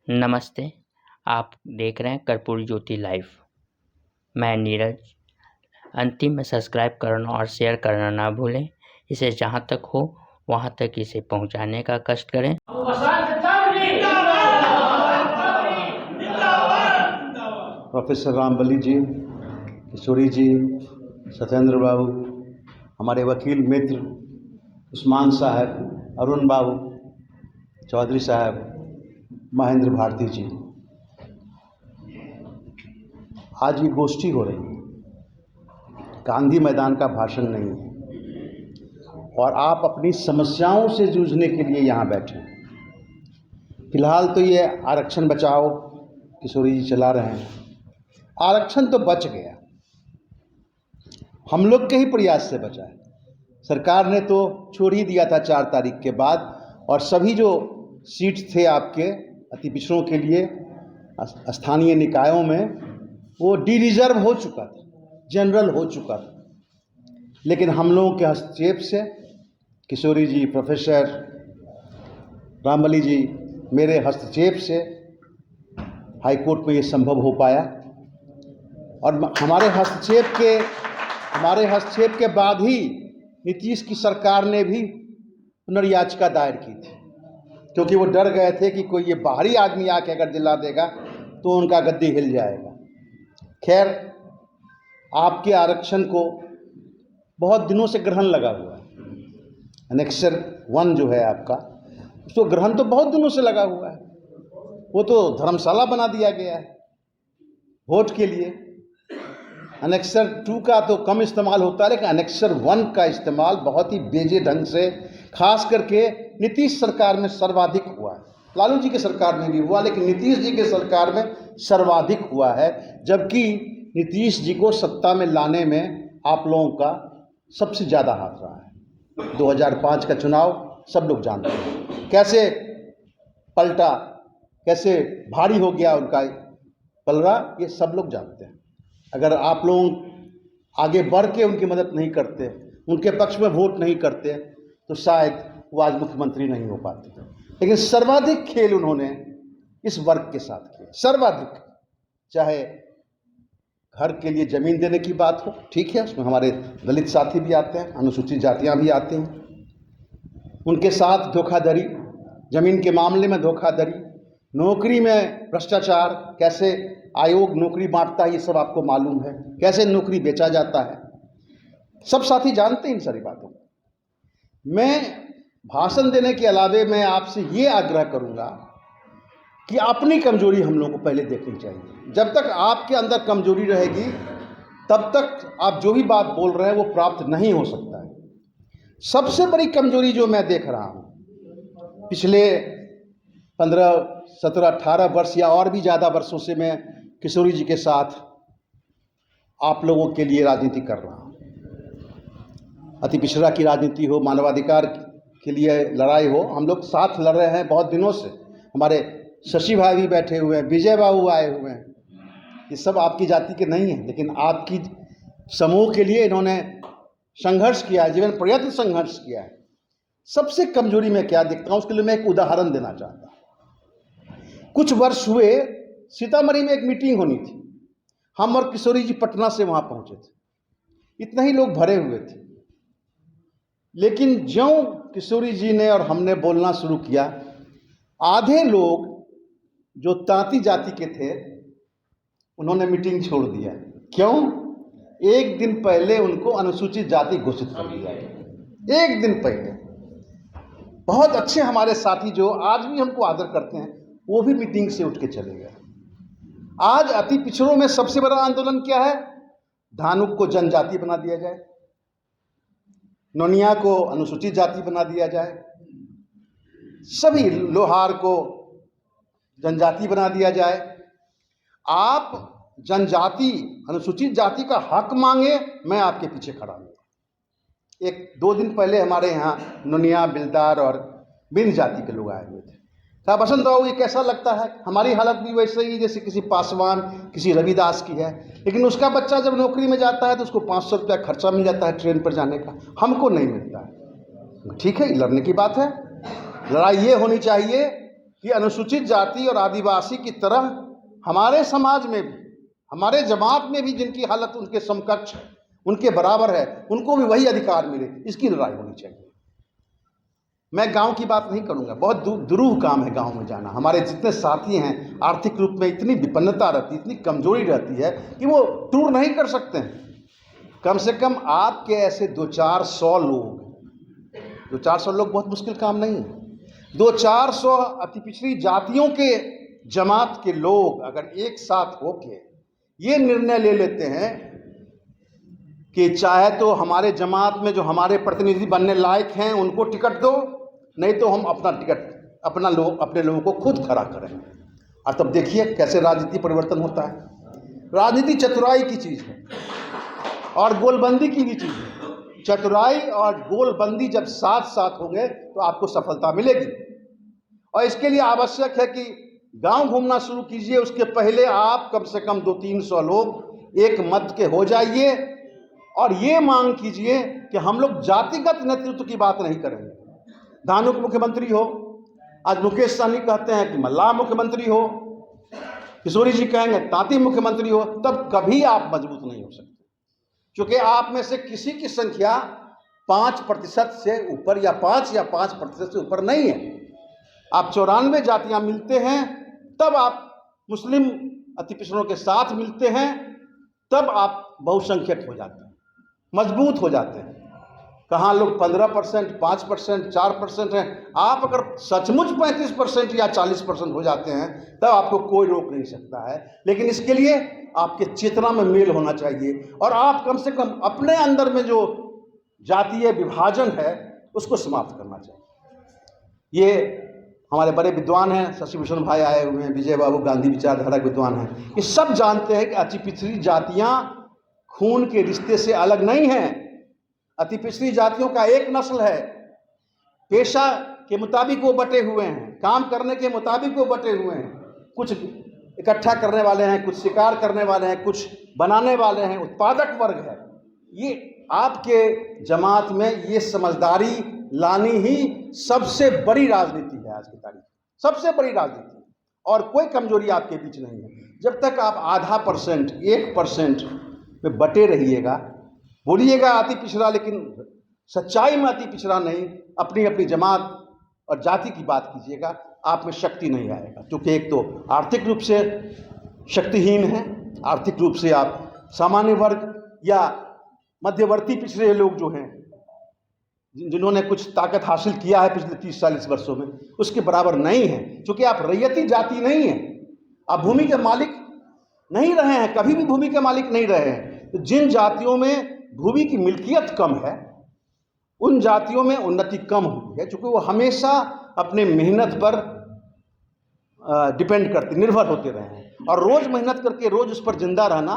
नमस्ते, आप देख रहे हैं कर्पूरी ज्योति लाइव। मैं नीरज। अंतिम में सब्सक्राइब करना और शेयर करना ना भूलें। इसे जहां तक हो वहां तक इसे पहुंचाने का कष्ट करें। प्रोफेसर रामबली जी, किशोरी जी, सत्येंद्र बाबू, हमारे वकील मित्र उस्मान साहब, अरुण बाबू, चौधरी साहब, महेंद्र भारती जी, आज ये गोष्ठी हो रही है, गांधी मैदान का भाषण नहीं है और आप अपनी समस्याओं से जूझने के लिए यहाँ बैठे हैं। फिलहाल तो ये आरक्षण बचाओ किशोरी जी चला रहे हैं। आरक्षण तो बच गया, हम लोग के ही प्रयास से बचा है। सरकार ने तो छोड़ ही दिया था 4 तारीख के बाद, और सभी जो सीट थे आपके अति पिछड़ों के लिए स्थानीय निकायों में वो डी रिजर्व हो चुका था, जनरल हो चुका था। लेकिन हम लोगों के हस्तक्षेप से, किशोरी जी, प्रोफेसर रामबली जी, मेरे हस्तक्षेप से हाई कोर्ट में ये संभव हो पाया। और हमारे हस्तक्षेप के बाद ही नीतीश की सरकार ने भी पुनर्याचिका दायर की थी, क्योंकि वो डर गए थे कि कोई ये बाहरी आदमी आके अगर दिला देगा तो उनका गद्दी हिल जाएगा। खैर, आपके आरक्षण को बहुत दिनों से ग्रहण लगा हुआ है। एनेक्सर 1 जो है आपका, उसको ग्रहण तो बहुत दिनों से लगा हुआ है। वो तो धर्मशाला बना दिया गया है वोट के लिए। एनेक्सर 2 का तो कम इस्तेमाल होता है, लेकिन एनेक्सर 1 का इस्तेमाल बहुत ही बेजे ढंग से, खास करके नीतीश सरकार में सर्वाधिक हुआ है। लालू जी के सरकार में भी हुआ, लेकिन नीतीश जी के सरकार में सर्वाधिक हुआ है। जबकि नीतीश जी को सत्ता में लाने में आप लोगों का सबसे ज़्यादा हाथ रहा है। 2005 का चुनाव सब लोग जानते हैं, कैसे पलटा, कैसे भारी हो गया उनका पलड़ा, ये सब लोग जानते हैं। अगर आप लोग आगे बढ़ के उनकी मदद नहीं करते, उनके पक्ष में वोट नहीं करते, तो शायद वो आज मुख्यमंत्री नहीं हो पाते। लेकिन सर्वाधिक खेल उन्होंने इस वर्ग के साथ किया, सर्वाधिक। चाहे घर के लिए ज़मीन देने की बात हो, ठीक है, उसमें हमारे दलित साथी भी आते हैं, अनुसूचित जातियां भी आती हैं, उनके साथ धोखाधड़ी, ज़मीन के मामले में धोखाधड़ी, नौकरी में भ्रष्टाचार, कैसे आयोग नौकरी बांटता है ये सब आपको मालूम है, कैसे नौकरी बेचा जाता है, सब साथी जानते हैं इन सारी बातों को। मैं भाषण देने के अलावे मैं आपसे ये आग्रह करूंगा कि अपनी कमजोरी हम लोगों को पहले देखनी चाहिए। जब तक आपके अंदर कमजोरी रहेगी तब तक आप जो भी बात बोल रहे हैं वो प्राप्त नहीं हो सकता है। सबसे बड़ी कमजोरी जो मैं देख रहा हूं पिछले 15, 17, 18 वर्ष या और भी ज़्यादा वर्षों से मैं किशोरी जी के साथ आप लोगों के लिए राजनीति कर रहा हूँ। अति पिछड़ा की राजनीति हो, मानवाधिकार के लिए लड़ाई हो, हम लोग साथ लड़ रहे हैं बहुत दिनों से। हमारे शशि भाई भी बैठे हुए हैं, विजय बाबू आए हुए हैं, ये सब आपकी जाति के नहीं हैं, लेकिन आपकी समूह के लिए इन्होंने संघर्ष किया है, जीवन पर्यंत संघर्ष किया है। सबसे कमजोरी मैं क्या देखता हूँ, उसके लिए मैं एक उदाहरण देना चाहता हूँ। कुछ वर्ष हुए, सीतामढ़ी में एक मीटिंग होनी थी, हम और किशोरी जी पटना से वहाँ पहुँचे थे, इतना ही लोग भरे हुए थे। लेकिन ज्यों किशोरी जी ने और हमने बोलना शुरू किया, आधे लोग जो तांती जाति के थे उन्होंने मीटिंग छोड़ दिया। क्यों? एक दिन पहले उनको अनुसूचित जाति घोषित कर दिया गया, एक दिन पहले। बहुत अच्छे हमारे साथी जो आज भी हमको आदर करते हैं, वो भी मीटिंग से उठ के चले गए। आज अति पिछड़ों में सबसे बड़ा आंदोलन क्या है? धानुक को जनजाति बना दिया जाए, नोनिया को अनुसूचित जाति बना दिया जाए, सभी लोहार को जनजाति बना दिया जाए। आप जनजाति, अनुसूचित जाति का हक मांगे, मैं आपके पीछे खड़ा हूँ। 1-2 दिन पहले हमारे यहाँ नोनिया, बिलदार और बिंद जाति के लोग आए हुए थे। साहब बसंत राव, ये कैसा लगता है? हमारी हालत भी वैसे ही जैसे किसी पासवान, किसी रविदास की है, लेकिन उसका बच्चा जब नौकरी में जाता है तो उसको 500 रुपया खर्चा मिल जाता है ट्रेन पर जाने का, हमको नहीं मिलता है। ठीक है, लड़ने की बात है, लड़ाई ये होनी चाहिए कि अनुसूचित जाति और आदिवासी की तरह हमारे समाज में भी, हमारे जमात में भी जिनकी हालत उनके समकक्ष है, उनके बराबर है, उनको भी वही अधिकार मिले, इसकी लड़ाई होनी चाहिए। मैं गांव की बात नहीं करूंगा, बहुत दुरूह काम है गांव में जाना। हमारे जितने साथी हैं आर्थिक रूप में इतनी विपन्नता रहती है, इतनी कमजोरी रहती है कि वो टूर नहीं कर सकते हैं। कम से कम आपके ऐसे 200-400 लोग, 200-400 लोग बहुत मुश्किल काम नहीं है। 200-400 अति पिछड़ी जातियों के जमात के लोग अगर एक साथ होके ये निर्णय ले लेते हैं कि चाहे तो हमारे जमात में जो हमारे प्रतिनिधि बनने लायक हैं उनको टिकट दो, नहीं तो हम अपना टिकट अपने लोगों को खुद खड़ा करें। और तब देखिए कैसे राजनीति परिवर्तन होता है। राजनीति चतुराई की चीज़ है और गोलबंदी की भी चीज़ है। चतुराई और गोलबंदी जब साथ साथ होंगे तो आपको सफलता मिलेगी। और इसके लिए आवश्यक है कि गांव घूमना शुरू कीजिए, उसके पहले आप कम से कम 200-300 लोग एक मत के हो जाइए और ये मांग कीजिए कि हम लोग जातिगत नेतृत्व की बात नहीं करेंगे। धानुक मुख्यमंत्री हो, आज मुकेश सहनी कहते हैं कि मल्लाह मुख्यमंत्री हो, किशोरी जी कहेंगे तांती मुख्यमंत्री हो, तब कभी आप मजबूत नहीं हो सकते, क्योंकि आप में से किसी की संख्या 5% से ऊपर या 5% से ऊपर नहीं है। आप 94 जातियां मिलते हैं तब आप मुस्लिम अति पिछड़ों के साथ मिलते हैं, तब आप बहुसंख्यक हो जाते हैं, मजबूत हो जाते हैं। कहाँ लोग 15%, 5%, 4% हैं, आप अगर सचमुच 35% या 40% हो जाते हैं तब आपको कोई रोक नहीं सकता है। लेकिन इसके लिए आपके चेतना में मेल होना चाहिए और आप कम से कम अपने अंदर में जो जातीय विभाजन है उसको समाप्त करना चाहिए। ये हमारे बड़े विद्वान हैं, शशि भूषण भाई आए हुए हैं, विजय बाबू गांधी विचारधारा विद्वान हैं, ये सब जानते हैं कि अति पिछड़ी जातियां खून के रिश्ते से अलग नहीं हैं। अति पिछड़ी जातियों का एक नस्ल है, पेशा के मुताबिक वो बटे हुए हैं, काम करने के मुताबिक वो बटे हुए हैं। कुछ इकट्ठा करने वाले हैं, कुछ शिकार करने वाले हैं, कुछ बनाने वाले हैं, उत्पादक वर्ग है। ये आपके जमात में ये समझदारी लानी ही सबसे बड़ी राजनीति है आज की तारीख, सबसे बड़ी राजनीति। और कोई कमजोरी आपके बीच नहीं है। जब तक आप 0.5%, 1% में बटे रहिएगा, बोलिएगा अति पिछड़ा, लेकिन सच्चाई में अति पिछड़ा नहीं, अपनी अपनी जमात और जाति की बात कीजिएगा, आप में शक्ति नहीं आएगा। क्योंकि एक तो आर्थिक रूप से शक्तिहीन है, आर्थिक रूप से आप सामान्य वर्ग या मध्यवर्ती पिछड़े लोग जो हैं, जिन्होंने कुछ ताकत हासिल किया है पिछले 30-40 वर्षों में, उसके बराबर नहीं है। क्योंकि आप रैयती जाति नहीं हैं, आप भूमि के मालिक नहीं रहे हैं, कभी भी भूमि के मालिक नहीं रहे हैं। तो जिन जातियों में भूमि की मिल्कियत कम है उन जातियों में उन्नति कम हुई है, क्योंकि वो हमेशा अपने मेहनत पर डिपेंड करते, निर्भर होते रहे हैं। और रोज मेहनत करके रोज उस पर जिंदा रहना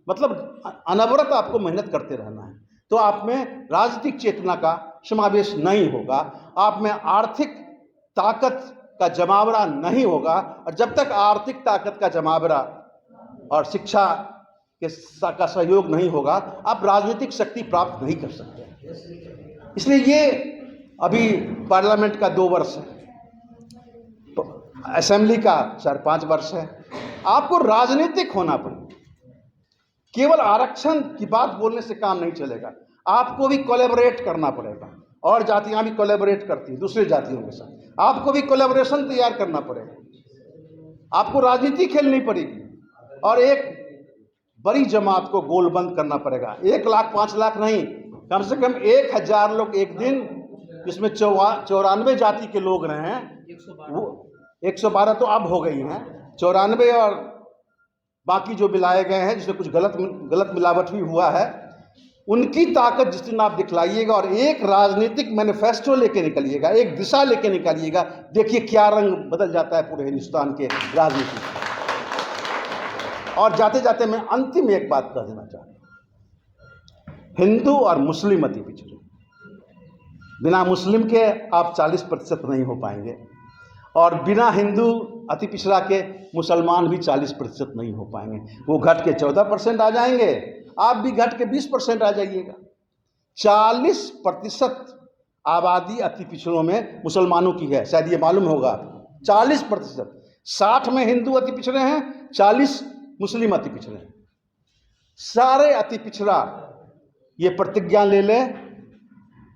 मतलब अनवरत आपको मेहनत करते रहना है। तो आप में राजनीतिक चेतना का समावेश नहीं होगा, आप में आर्थिक ताकत का जमावड़ा नहीं होगा। और जब तक आर्थिक ताकत का जमावड़ा और शिक्षा का सहयोग नहीं होगा, आप राजनीतिक शक्ति प्राप्त नहीं कर सकते। इसलिए ये अभी पार्लियामेंट का 2 वर्ष है, असेंबली का 4-5 वर्ष है। आपको राजनीतिक होना पड़ेगा, केवल आरक्षण की बात बोलने से काम नहीं चलेगा, आपको भी कोलैबोरेट करना पड़ेगा। और जातियां भी कोलैबोरेट करती हैं दूसरे जातियों के साथ, आपको भी कोलैबोरेशन तैयार करना पड़ेगा, आपको राजनीति खेलनी पड़ेगी और एक बड़ी जमात को गोलबंद करना पड़ेगा। 1 लाख 5 लाख नहीं, कम से कम 1000 लोग एक दिन, जिसमें 94 जाति के लोग रहे हैं, वो 112 तो अब हो गई हैं, 94 और बाकी जो मिलाए गए हैं जिसमें कुछ गलत मिलावट भी हुआ है, उनकी ताकत जिस दिन आप दिखलाइएगा और एक राजनीतिक मैनिफेस्टो लेके निकलिएगा, एक दिशा लेके निकलिएगा, देखिए क्या रंग बदल जाता है पूरे हिंदुस्तान के राजनीति। और जाते जाते मैं अंतिम एक बात कह देना चाहता हूं, हिंदू और मुस्लिम अति पिछड़े, बिना मुस्लिम के आप 40% नहीं हो पाएंगे और बिना हिंदू अति पिछड़ा के मुसलमान भी 40% नहीं हो पाएंगे। वो घट के 14% आ जाएंगे, आप भी घट के 20% आ जाइएगा। 40% आबादी अति पिछड़ों में मुसलमानों की है, शायद ये मालूम होगा। 40%। 60 में हिंदू अति पिछड़े हैं, 40 मुस्लिम अति पिछड़े हैं। सारे अति पिछड़ा ये प्रतिज्ञा ले लें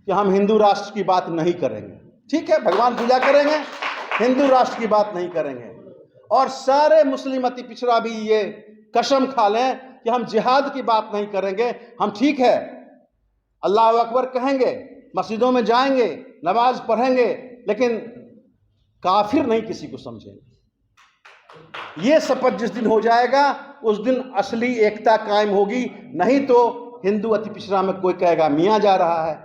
कि हम हिंदू राष्ट्र की बात नहीं करेंगे। ठीक है, भगवान पूजा करेंगे, हिंदू राष्ट्र की बात नहीं करेंगे। और सारे मुस्लिम अति पिछड़ा भी ये कसम खा लें कि हम जिहाद की बात नहीं करेंगे। हम ठीक है अल्लाह अकबर कहेंगे, मस्जिदों में जाएंगे, नमाज पढ़ेंगे, लेकिन काफिर नहीं किसी को समझेंगे। ये शपथ जिस दिन हो जाएगा उस दिन असली एकता कायम होगी। नहीं तो हिंदू अति पिछड़ा में कोई कहेगा मियाँ जा रहा है,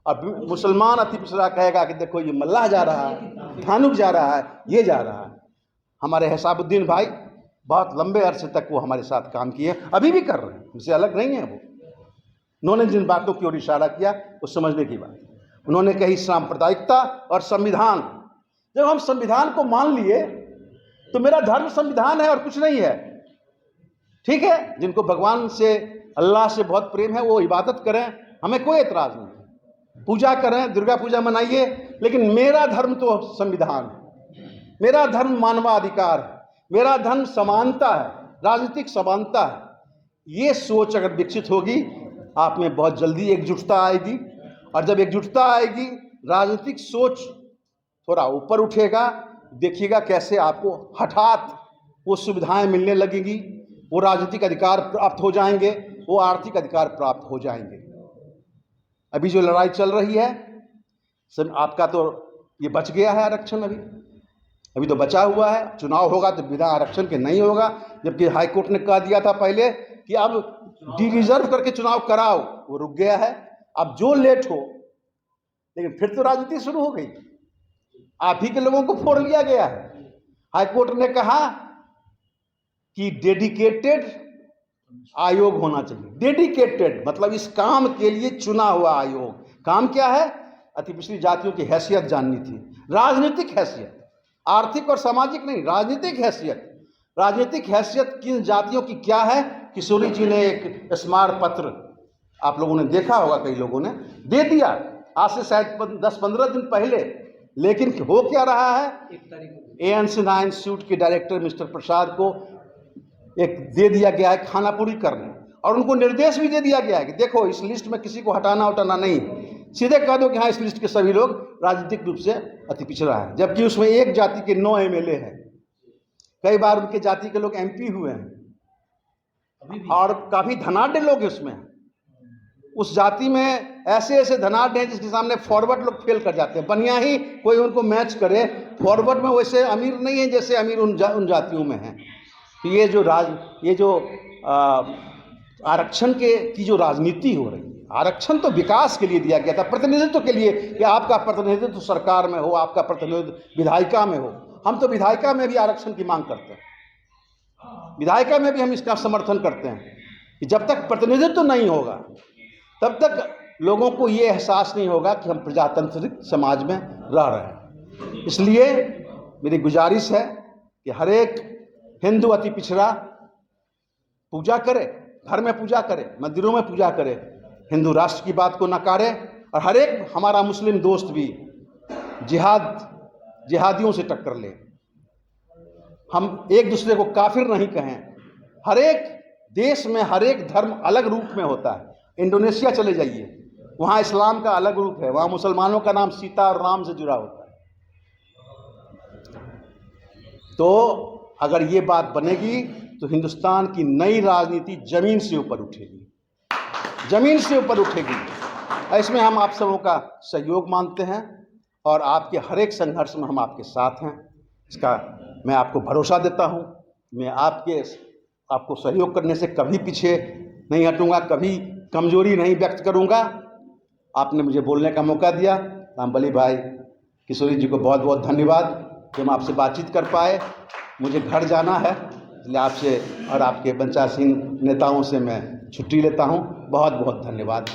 और मुसलमान अति पिछड़ा कहेगा कि देखो ये मल्लाह जा रहा है, थानुक जा रहा है, ये जा रहा है। हमारे हिसाबुद्दीन भाई बहुत लंबे अरसे तक वो हमारे साथ काम किए, अभी भी कर रहे हैं, हमसे अलग नहीं है वो। उन्होंने जिन बातों की ओर इशारा किया वो समझने की बात। उन्होंने कही सांप्रदायिकता और संविधान। जब हम संविधान को मान लिए तो मेरा धर्म संविधान है और कुछ नहीं है। ठीक है, जिनको भगवान से, अल्लाह से बहुत प्रेम है वो इबादत करें, हमें कोई एतराज़ नहीं। पूजा करें, दुर्गा पूजा मनाइए, लेकिन मेरा धर्म तो संविधान है, मेरा धर्म मानवाधिकार है, मेरा धर्म समानता है, राजनीतिक समानता है। ये सोच अगर विकसित होगी आप में बहुत जल्दी एकजुटता आएगी, और जब एकजुटता आएगी राजनीतिक सोच थोड़ा ऊपर उठेगा। देखिएगा कैसे आपको हठात वो सुविधाएं मिलने लगेंगी, वो राजनीतिक अधिकार प्राप्त हो जाएंगे, वो आर्थिक अधिकार प्राप्त हो जाएंगे। अभी जो लड़ाई चल रही है सब आपका तो ये बच गया है आरक्षण, अभी तो बचा हुआ है। चुनाव होगा तो बिना आरक्षण के नहीं होगा, जबकि हाईकोर्ट ने कह दिया था पहले कि अब डी रिजर्व करके चुनाव कराओ, वो रुक गया है। अब जो लेट हो, लेकिन फिर तो राजनीति शुरू हो गई, आप ही के लोगों को फोड़ लिया गया है। हाईकोर्ट ने कहा कि डेडिकेटेड आयोग होना चाहिए। डेडिकेटेड मतलब इस काम के लिए चुना हुआ आयोग। काम क्या है? अति पिछड़ी जातियों की हैसियत जाननी थी, राजनीतिक हैसियत, आर्थिक और सामाजिक नहीं, राजनीतिक हैसियत। राजनीतिक हैसियत किन जातियों की क्या है? किशोरी जी ने एक स्मारक पत्र, आप लोगों ने देखा होगा, कई लोगों ने दे दिया आज से शायद 10-15 दिन पहले। लेकिन हो क्या रहा है? ए.एन. सिन्हा इंस्टीट्यूट के डायरेक्टर मिस्टर प्रसाद को एक दे दिया गया है खानापुरी करने, और उनको निर्देश भी दे दिया गया है कि देखो इस लिस्ट में किसी को हटाना उठाना नहीं, सीधे कह दो कि हाँ इस लिस्ट के सभी लोग राजनीतिक रूप से अति पिछड़ा है। जबकि उसमें एक जाति के 9 एमएलए हैं, कई बार उनके जाति के लोग एमपी हुए हैं, और काफ़ी धनाढ़ लोग उसमें। उस जाति में ऐसे ऐसे धनाढ़ हैं जिसके सामने फॉरवर्ड लोग फेल कर जाते हैं। बढ़िया ही कोई उनको मैच करे, फॉरवर्ड में वैसे अमीर नहीं है जैसे अमीर उन जातियों में हैं। तो ये जो आरक्षण की जो राजनीति हो रही है, आरक्षण तो विकास के लिए दिया गया था, प्रतिनिधित्व के लिए, कि आपका प्रतिनिधित्व सरकार में हो, आपका प्रतिनिधित्व विधायिका में हो। हम तो विधायिका में भी आरक्षण की मांग करते हैं, विधायिका में भी हम इसका समर्थन करते हैं कि जब तक प्रतिनिधित्व नहीं होगा तब तक लोगों को ये एहसास नहीं होगा कि हम प्रजातांत्रिक समाज में रह रहे हैं। इसलिए मेरी गुजारिश है कि हर एक हिंदू अति पिछड़ा पूजा करे, घर में पूजा करे, मंदिरों में पूजा करे, हिंदू राष्ट्र की बात को नकारे। और हर एक हमारा मुस्लिम दोस्त भी जिहादियों से टक्कर ले। हम एक दूसरे को काफिर नहीं कहें। हर एक देश में हर एक धर्म अलग रूप में होता है। इंडोनेशिया चले जाइए, वहाँ इस्लाम का अलग रूप है, वहाँ मुसलमानों का नाम सीता और राम से जुड़ा होता है। तो अगर ये बात बनेगी तो हिंदुस्तान की नई राजनीति जमीन से ऊपर उठेगी, जमीन से ऊपर उठेगी। इसमें हम आप सबों का सहयोग मांगते हैं, और आपके हर एक संघर्ष में हम आपके साथ हैं, इसका मैं आपको भरोसा देता हूं। मैं आपको सहयोग करने से कभी पीछे नहीं हटूंगा, कभी कमजोरी नहीं व्यक्त करूंगा। आपने मुझे बोलने का मौका दिया। रामबली भाई किशोरी जी को बहुत बहुत धन्यवाद कि हम आपसे बातचीत कर पाए। मुझे घर जाना है, इसलिए आपसे और आपके पंचायत नेताओं से मैं छुट्टी लेता हूं। बहुत बहुत धन्यवाद।